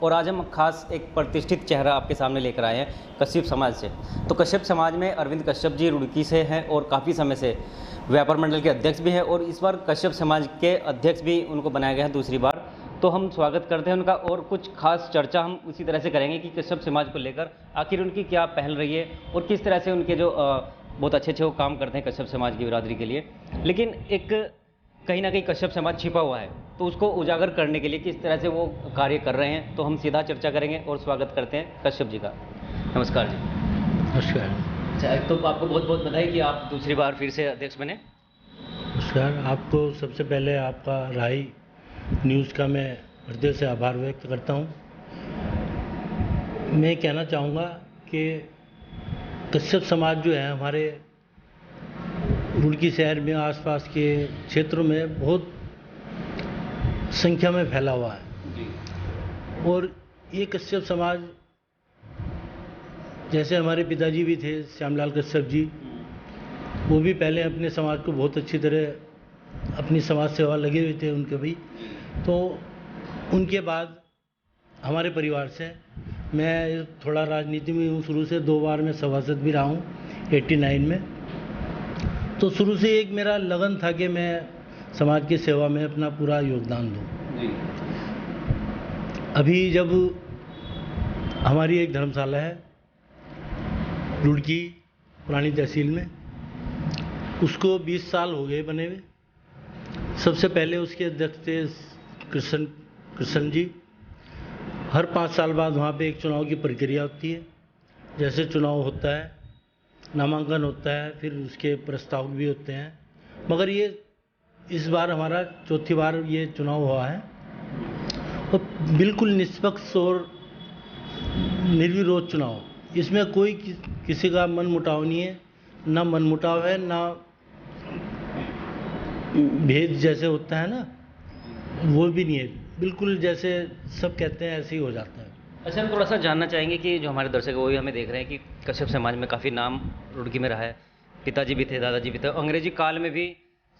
और आज हम खास एक प्रतिष्ठित चेहरा आपके सामने लेकर आए हैं कश्यप समाज से। तो कश्यप समाज में अरविंद कश्यप जी रुड़की से हैं और काफ़ी समय से व्यापार मंडल के अध्यक्ष भी हैं और इस बार कश्यप समाज के अध्यक्ष भी उनको बनाया गया है दूसरी बार। तो हम स्वागत करते हैं उनका और कुछ खास चर्चा हम उसी तरह से करेंगे कि कश्यप समाज को लेकर आखिर उनकी क्या पहल रही है और किस तरह से उनके जो बहुत अच्छे वो काम करते हैं कश्यप समाज की बिरादरी के लिए। लेकिन एक कहीं ना कहीं कश्यप समाज छिपा हुआ है, तो उसको उजागर करने के लिए किस तरह से वो कार्य कर रहे हैं, तो हम सीधा चर्चा करेंगे और स्वागत करते हैं कश्यप जी का। नमस्कार जी। नमस्कार। अच्छा, तो आपको बहुत बहुत बधाई कि आप दूसरी बार फिर से अध्यक्ष बने। नमस्कार। आपको सबसे पहले आपका राही न्यूज़ का मैं हृदय से आभार व्यक्त करता हूँ। मैं कहना चाहूँगा कि कश्यप समाज जो है हमारे रुड़की शहर में आसपास के क्षेत्रों में बहुत संख्या में फैला हुआ है। और ये कश्यप समाज, जैसे हमारे पिताजी भी थे श्यामलाल कश्यप जी, वो भी पहले अपने समाज को बहुत अच्छी तरह अपनी समाज सेवा लगे हुए थे उनके भी। तो उनके बाद हमारे परिवार से मैं थोड़ा राजनीति में हूँ, शुरू से 2 बार मैं सभासद भी रहा हूँ 89 में। तो शुरू से एक मेरा लगन था कि मैं समाज की सेवा में अपना पूरा योगदान दूँ। अभी जब हमारी एक धर्मशाला है रुड़की पुरानी तहसील में, उसको 20 साल हो गए बने हुए। सबसे पहले उसके अध्यक्ष थे कृष्ण जी। हर 5 साल बाद वहाँ पे एक चुनाव की प्रक्रिया होती है। जैसे चुनाव होता है, नामांकन होता है, फिर उसके प्रस्ताव भी होते हैं। मगर ये इस बार हमारा 4थी बार ये चुनाव हुआ है और बिल्कुल निष्पक्ष और निर्विरोध चुनाव। इसमें कोई किसी का मन मुटाव नहीं है, ना मन मुटाव है, ना भेद जैसे होता है ना, वो भी नहीं है। बिल्कुल जैसे सब कहते हैं ऐसे ही हो जाता है। अच्छा, हम थोड़ा सा जानना चाहेंगे कि जो हमारे दर्शक है वो भी हमें देख रहे हैं कि कश्यप समाज में काफ़ी नाम रुड़की में रहा है। पिताजी भी थे, दादाजी भी थे। अंग्रेजी काल में भी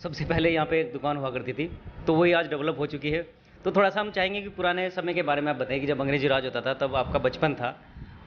सबसे पहले यहाँ पे एक दुकान हुआ करती थी, तो वही आज डेवलप हो चुकी है। तो थोड़ा सा हम चाहेंगे कि पुराने समय के बारे में आप बताइए कि जब अंग्रेजी राज होता था तब आपका बचपन था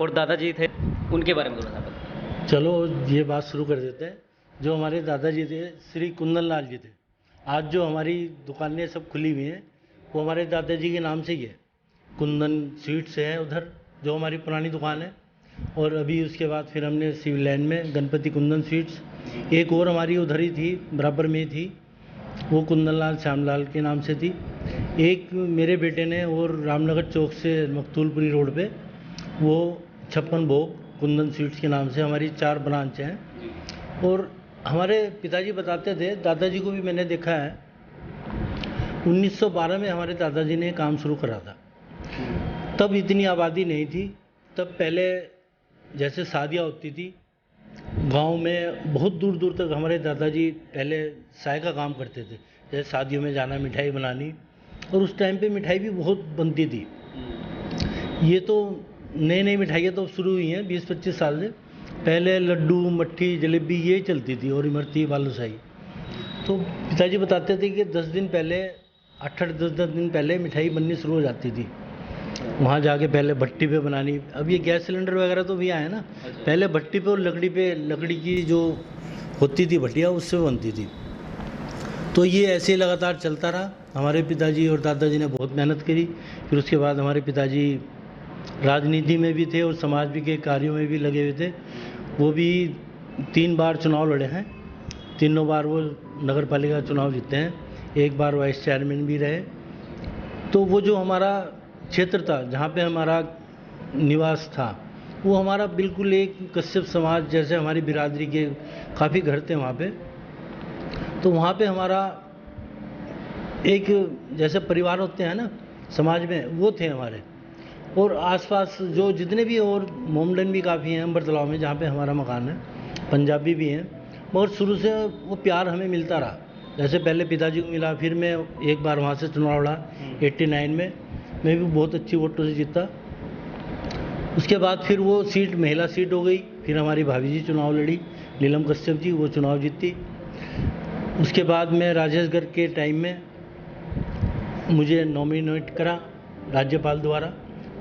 और दादाजी थे, उनके बारे में थोड़ा सा बताइए। चलो ये बात शुरू कर देते हैं। जो हमारे दादाजी थे श्री कुंदन लाल जी थे। आज जो हमारी दुकानें सब खुली हुई हैं वो हमारे दादाजी के नाम से ही है। कुंदन स्वीट्स है उधर, जो हमारी पुरानी दुकान है। और अभी उसके बाद फिर हमने सिविल लाइन में गणपति कुंदन स्वीट्स, एक और हमारी उधर ही थी, बराबर में थी, वो कुंदन लाल श्यामलाल के नाम से थी। एक मेरे बेटे ने और रामनगर चौक से मकतूलपुरी रोड पे वो 56 भोग कुंदन स्वीट्स के नाम से हमारी 4 ब्रांच हैं। और हमारे पिताजी बताते थे, दादाजी को भी मैंने देखा है, 1912 में हमारे दादाजी ने काम शुरू करा था। तब इतनी आबादी नहीं थी। तब पहले जैसे शादियाँ होती थी गांव में, बहुत दूर दूर तक हमारे दादाजी पहले चाय का काम करते थे। जैसे शादियों में जाना, मिठाई बनानी, और उस टाइम पे मिठाई भी बहुत बनती थी। ये तो नई नई मिठाइयाँ तो शुरू हुई हैं 20-25 साल से। पहले लड्डू, मट्ठी, जलेबी ये चलती थी और इमरती, बालूशाही। तो पिताजी बताते थे कि 10 दिन पहले, 8-10 दिन पहले मिठाई बननी शुरू हो जाती थी। वहाँ जाके पहले भट्टी पे बनानी। अब ये गैस सिलेंडर वगैरह तो भी आए ना, पहले भट्टी पे और लकड़ी पे, लकड़ी की जो होती थी भट्टियाँ, उससे बनती थी। तो ये ऐसे ही लगातार चलता रहा। हमारे पिताजी और दादाजी ने बहुत मेहनत करी। फिर उसके बाद हमारे पिताजी राजनीति में भी थे और समाज के कार्यों में भी लगे हुए थे। वो भी 3 बार चुनाव लड़े हैं। तीनों बार वो नगर पालिका चुनाव जीते हैं। एक बार वाइस चेयरमैन भी रहे। तो वो जो हमारा क्षेत्र था जहाँ पे हमारा निवास था, वो हमारा बिल्कुल एक कश्यप समाज जैसे हमारी बिरादरी के काफ़ी घर थे वहाँ पे। तो वहाँ पे हमारा एक जैसे परिवार होते हैं ना समाज में, वो थे हमारे। और आसपास जो जितने भी और मोमडन भी काफ़ी हैं अंबर तालाब में, जहाँ पे हमारा मकान है, पंजाबी भी हैं। मगर शुरू से वो प्यार हमें मिलता रहा। जैसे पहले पिताजी को मिला, फिर मैं एक बार वहाँ से चुनाव लड़ा 89 में, मैं भी बहुत अच्छी वोटों से जीता। उसके बाद फिर वो सीट महिला सीट हो गई। फिर हमारी भाभी जी चुनाव लड़ी, नीलम कश्यप जी, वो चुनाव जीती। उसके बाद में राजेशगढ़ के टाइम में मुझे नॉमिनेट करा राज्यपाल द्वारा।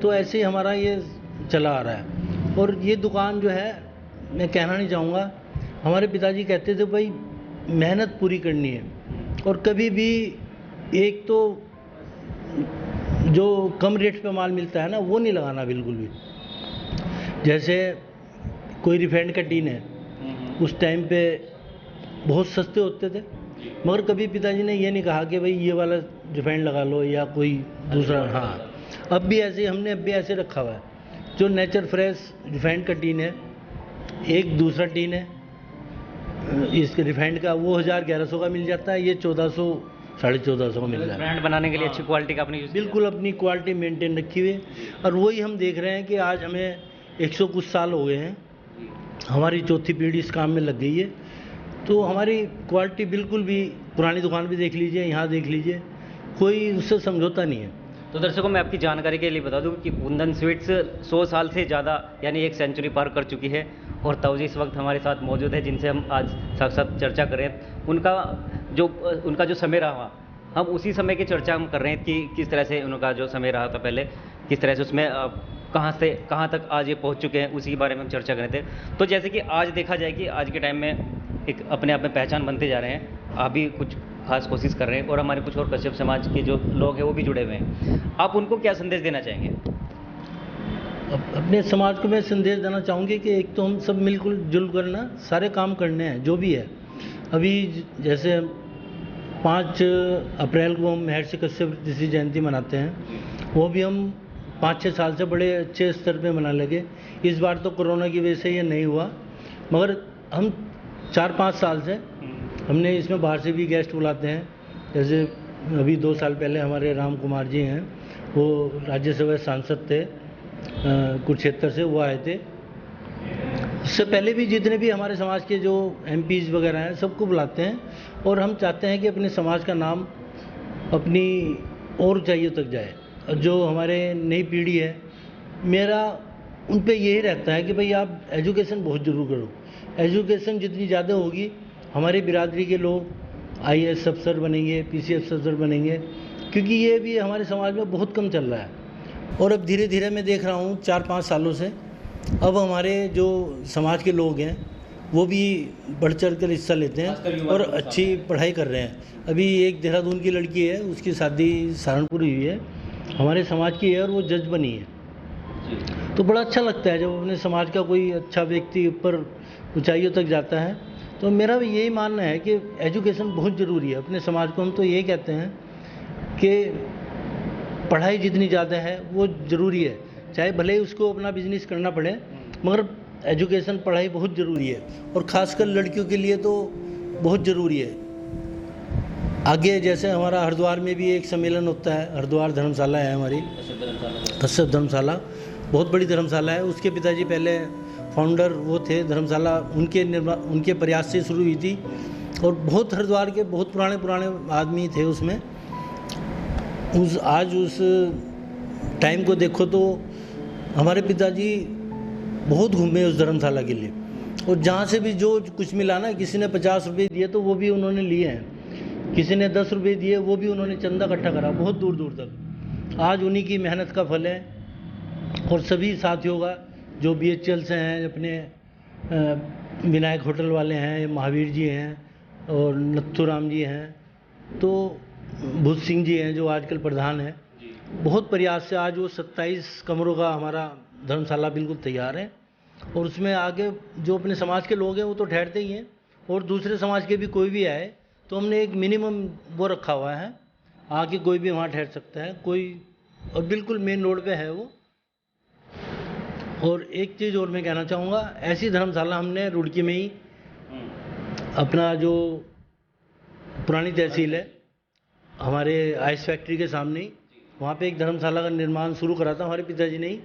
तो ऐसे ही हमारा ये चला आ रहा है। और ये दुकान जो है, मैं कहना नहीं चाहूँगा, हमारे पिताजी कहते थे भाई मेहनत पूरी करनी है, और कभी भी एक तो जो कम रेट पे माल मिलता है ना, वो नहीं लगाना बिल्कुल भी। जैसे कोई रिफाइंड का टीन है, उस टाइम पे बहुत सस्ते होते थे, मगर कभी पिताजी ने ये नहीं कहा कि भाई ये वाला रिफाइंड लगा लो या कोई दूसरा। हाँ, अब भी ऐसे, हमने अब भी ऐसे रखा हुआ है। जो नेचर फ्रेश रिफाइंड का टीन है, एक दूसरा टीन है इसके रिफाइंड का, वो 1100 का मिल जाता है, ये 1400 1450 का मिल जाता है। ब्रांड बनाने के लिए अच्छी क्वालिटी का आपने यूज़ किया। बिल्कुल अपनी क्वालिटी मेंटेन रखी हुई है, और वही हम देख रहे हैं कि आज हमें 100 कुछ साल हो गए हैं, हमारी चौथी पीढ़ी इस काम में लग गई है, तो हमारी क्वालिटी बिल्कुल भी, पुरानी दुकान भी देख लीजिए, यहाँ देख लीजिए, कोई उससे समझौता नहीं है। तो दर्शकों, मैं आपकी जानकारी के लिए बता दूं कि कुंदन स्वीट्स 100 साल से ज़्यादा यानी 1 सेंचुरी पार कर चुकी है, और ताऊजी इस वक्त हमारे साथ मौजूद है, जिनसे हम आज साक्षात चर्चा कर रहे हैं। उनका जो समय रहा, हम उसी समय की चर्चा हम कर रहे हैं कि किस तरह से उनका जो समय रहा था पहले, किस तरह से उसमें कहाँ से कहाँ तक आज ये पहुँच चुके हैं, उसी के बारे में हम चर्चा कर रहे थे। तो जैसे कि आज देखा जाए कि आज के टाइम में एक अपने आप में पहचान बनते जा रहे हैं, आप भी कुछ खास कोशिश कर रहे हैं, और हमारे कुछ और कश्यप समाज के जो लोग हैं वो भी जुड़े हुए हैं। आप उनको क्या संदेश देना चाहेंगे? अपने समाज को मैं संदेश देना चाहूँगी कि एक तो हम सब मिलकर जुल कर ना सारे काम करने हैं जो भी है। अभी जैसे 5 अप्रैल को हम महर्षि कश्यप ऋषि जयंती मनाते हैं, वो भी हम 5-6 साल से बड़े अच्छे स्तर पे मना लगे। इस बार तो कोरोना की वजह से ये नहीं हुआ, मगर हम 4-5 साल से हमने इसमें बाहर से भी गेस्ट बुलाते हैं। जैसे अभी 2 साल पहले हमारे राम कुमार जी हैं, वो राज्यसभा सांसद थे कुरुक्षेत्र से, वो आए थे। इससे पहले भी जितने भी हमारे समाज के जो एमपीज वगैरह हैं, सबको बुलाते हैं, और हम चाहते हैं कि अपने समाज का नाम अपनी और ऊंचाइयों तक जाए। और जो हमारे नई पीढ़ी है, मेरा उन पे यही रहता है कि भाई आप एजुकेशन बहुत ज़रूर करो। एजुकेशन जितनी ज़्यादा होगी, हमारी बिरादरी के लोग IAS अफसर बनेंगे, PCS अफसर बनेंगे, क्योंकि ये भी हमारे समाज में बहुत कम चल रहा है। और अब धीरे धीरे मैं देख रहा हूँ 4-5 सालों से, अब हमारे जो समाज के लोग हैं वो भी बढ़ चढ़ कर हिस्सा लेते हैं और अच्छी पढ़ाई कर रहे हैं। अभी एक देहरादून की लड़की है, उसकी शादी सहारनपुर हुई है, हमारे समाज की है, और वो जज बनी है। तो बड़ा अच्छा लगता है जब अपने समाज का कोई अच्छा व्यक्ति ऊपर ऊंचाइयों तक जाता है। तो मेरा भी यही मानना है कि एजुकेशन बहुत ज़रूरी है अपने समाज को। हम तो ये कहते हैं कि पढ़ाई जितनी ज़्यादा है वो ज़रूरी है, चाहे भले ही उसको अपना बिजनेस करना पड़े, मगर एजुकेशन पढ़ाई बहुत ज़रूरी है, और ख़ासकर लड़कियों के लिए तो बहुत ज़रूरी है। आगे जैसे हमारा हरिद्वार में भी एक सम्मेलन होता है, हरिद्वार धर्मशाला है हमारी, कश्यप धर्मशाला, बहुत बड़ी धर्मशाला है। उसके पिताजी पहले फाउंडर वो थे धर्मशाला, उनके प्रयास से शुरू हुई थी, और बहुत हरिद्वार के बहुत पुराने आदमी थे उसमें। आज उस टाइम को देखो तो हमारे पिताजी बहुत घूमे उस धर्मशाला के लिए, और जहाँ से भी जो कुछ मिला ना, किसी ने 50 रुपये दिए तो वो भी उन्होंने लिए हैं, किसी ने 10 रुपये दिए, वो भी उन्होंने चंदा इकट्ठा करा बहुत दूर दूर तक। आज उन्हीं की मेहनत का फल है। और सभी साथियों का, जो BHL से हैं, अपने विनायक होटल वाले हैं, महावीर जी हैं, और नथुराम जी हैं, तो भूत सिंह जी हैं जो आजकल प्रधान हैं, बहुत प्रयास से आज वो 27 कमरों का हमारा धर्मशाला बिल्कुल तैयार है। और उसमें आगे जो अपने समाज के लोग हैं वो तो ठहरते ही हैं, और दूसरे समाज के भी कोई भी आए तो हमने एक मिनिमम वो रखा हुआ है, आके कोई भी वहाँ ठहर सकता है कोई, और बिल्कुल मेन रोड पे है वो। और एक चीज़ और मैं कहना चाहूँगा, ऐसी धर्मशाला हमने रुड़की में ही, अपना जो पुरानी तहसील है हमारे आइस फैक्ट्री के सामने ही, वहाँ पे एक धर्मशाला का निर्माण शुरू करा था हमारे पिताजी ने ही।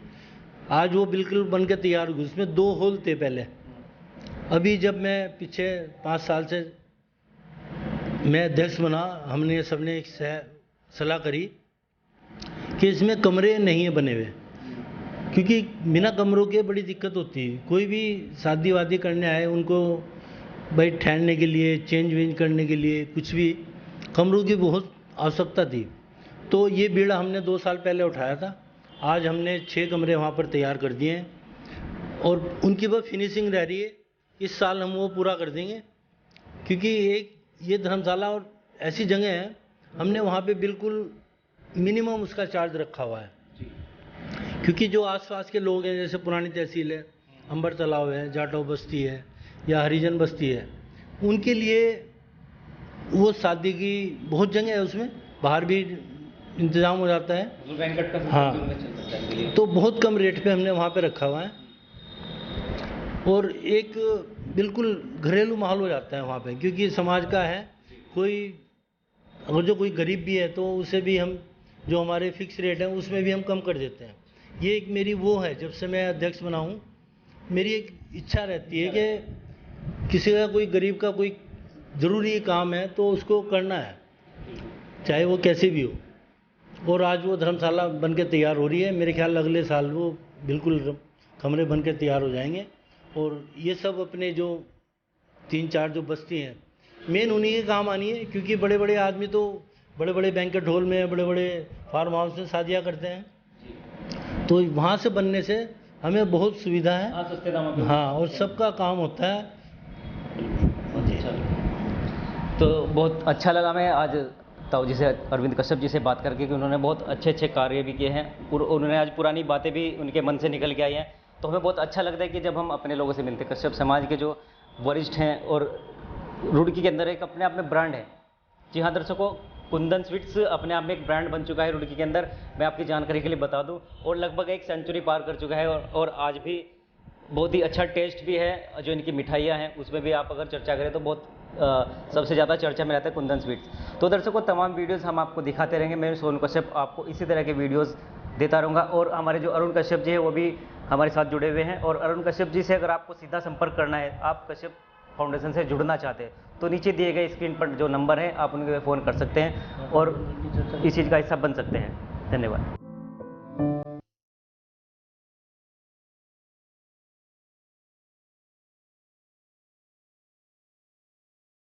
आज वो बिल्कुल बन के तैयार हुई, उसमें 2 हॉल थे पहले। अभी जब मैं पीछे 5 साल से मैं अध्यक्ष बना, हमने सबने एक सलाह करी कि इसमें कमरे नहीं है बने हुए, क्योंकि बिना कमरों के बड़ी दिक्कत होती है। कोई भी शादी वादी करने आए, उनको भाई ठहरने के लिए, चेंज वेंज करने के लिए, कुछ भी कमरों की बहुत आवश्यकता थी। तो ये बीड़ा हमने 2 साल पहले उठाया था, आज हमने 6 कमरे वहाँ पर तैयार कर दिए हैं और उनकी बस फिनिशिंग रह रही है। इस साल हम वो पूरा कर देंगे, क्योंकि एक ये धर्मशाला और ऐसी जगह है, हमने वहाँ पे बिल्कुल मिनिमम उसका चार्ज रखा हुआ है। क्योंकि जो आसपास के लोग हैं, जैसे पुरानी तहसील है, अंबर तालाब है, जाटव बस्ती है या हरिजन बस्ती है, उनके लिए वो शादी की बहुत जगह है, उसमें बाहर भी इंतज़ाम हो जाता है। बैंकेट का हाँ, चल सकता है इनके लिए। तो बहुत कम रेट पे हमने वहाँ पे रखा हुआ है और एक बिल्कुल घरेलू माहौल हो जाता है वहाँ पे, क्योंकि समाज का है। कोई अगर जो कोई गरीब भी है तो उसे भी हम जो हमारे फिक्स रेट हैं उसमें भी हम कम कर देते हैं। ये एक मेरी वो है, जब से मैं अध्यक्ष बना हूँ मेरी एक इच्छा रहती है कि किसी का कोई गरीब का कोई ज़रूरी काम है तो उसको करना है, चाहे वो कैसे भी हो। और आज वो धर्मशाला बन के तैयार हो रही है। मेरे ख्याल अगले साल वो बिल्कुल कमरे बन के तैयार हो जाएंगे। और ये सब अपने जो 3-4 जो बस्ती हैं, मेन उन्हीं के काम आनी है, क्योंकि बड़े बड़े आदमी तो बड़े बड़े बैंकेट हॉल में, बड़े बड़े फार्म हाउस में शादियाँ करते हैं, तो वहाँ से बनने से हमें बहुत सुविधा है। हाँ, सस्ते दामों पे। हाँ, और सबका काम होता है। तो बहुत अच्छा लगा मैं आज ताऊ जी से, अरविंद कश्यप जी से बात करके, कि उन्होंने बहुत अच्छे अच्छे कार्य भी किए हैं और उन्होंने आज पुरानी बातें भी उनके मन से निकल के आई हैं। तो हमें बहुत अच्छा लगता है कि जब हम अपने लोगों से मिलते हैं, कश्यप समाज के जो वरिष्ठ हैं, और रुड़की के अंदर एक अपने आप में ब्रांड है। जी हाँ दर्शकों, कुंदन स्वीट्स अपने आप में एक ब्रांड बन चुका है रुड़की के अंदर। मैं आपकी जानकारी के लिए बता दूं, और लगभग एक सेंचुरी पार कर चुका है और आज भी बहुत ही अच्छा टेस्ट भी है। जो इनकी मिठाइयाँ हैं उसमें भी आप अगर चर्चा करें तो बहुत सबसे ज़्यादा चर्चा में रहता है कुंदन स्वीट्स। तो दर्शकों, तमाम वीडियोस हम आपको दिखाते रहेंगे। मैं सोनू कश्यप आपको इसी तरह के वीडियोस देता रहूँगा। और हमारे जो अरुण कश्यप जी हैं वो भी हमारे साथ जुड़े हुए हैं। और अरुण कश्यप जी से अगर आपको सीधा संपर्क करना है, आप कश्यप फाउंडेशन से जुड़ना चाहते हैं, तो नीचे दिए गए स्क्रीन पर जो नंबर है आप उनके फ़ोन कर सकते हैं और इस चीज़ का हिस्सा बन सकते हैं। धन्यवाद।